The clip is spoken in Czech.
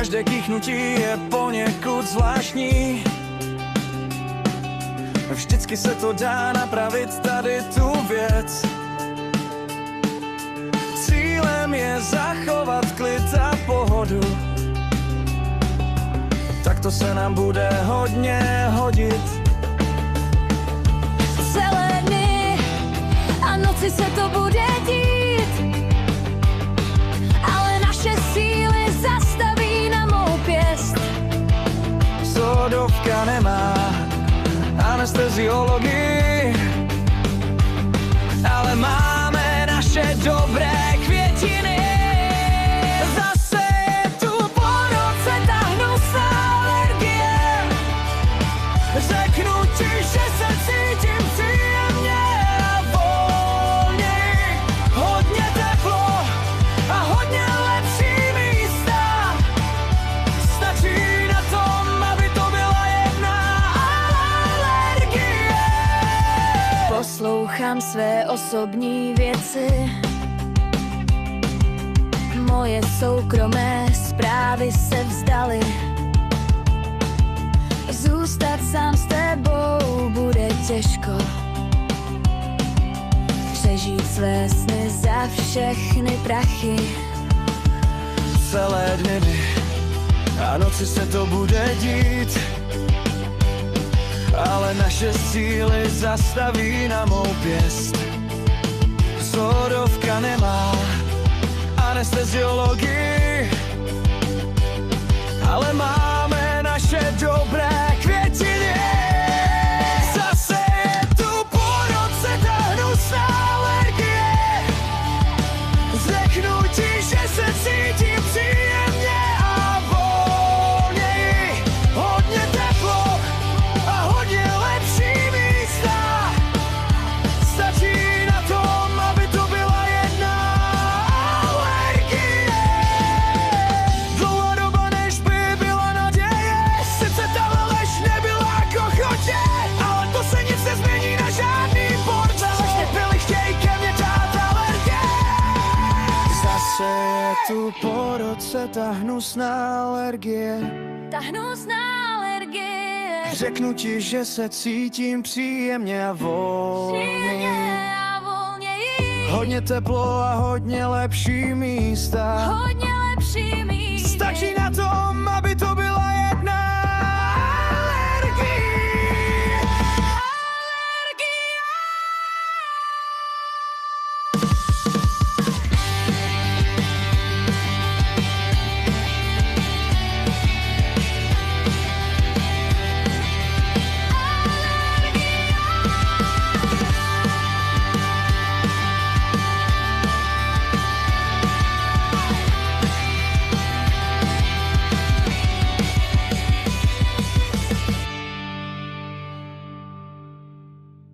Každé kýchnutí je poněkud zvláštní. Vždycky se to dá napravit, tady tu věc. Cílem je zachovat klid a pohodu. Tak to se nám bude hodně hodit. Celé dny a noci se to bude dít, ale naše síly zastaví na mou pěst. Sodovka nemá anesteziologii, ale máme naše dobré květiny. Zase je tu po roce ta hnusná alergie. Řeknu ti, že se cítím příjemně a volněji. Hodně teplo a hodně lepší místa. Stačí na tom, aby to byla jedna alergie. Poslouchám své osobní věci, moje soukromé zprávy se vzdaly. Zůstat sám s tebou bude těžko. Přežít své sny za všechny prachy. Celé dny a noci se to bude dít, ale naše síly zastaví na mou pěst. Sodovka nemá anesteziologii, ale máme naše dobré květiny. Zase je tu po roce ta hnusná alergie. Řeknu ti, že se cítím příjemně a volněji. Hodně teplo a hodně lepší místa. Stačí na tom, aby to byla jedna alergie. Dlouhá doba, než by byla naděje. Sice ta lež nebyla jako chotě, ale to se nic nezmění na žádný bordel. Všechny pily chtějí ke mně dát alergie. Zase je tu po roce ta hnusná alergie. Ta hnusná alergie. Řeknu ti, že se cítím příjemně a volněji. Příjemně a volněji. Hodně teplo a hodně lepší místa. Hodně lepší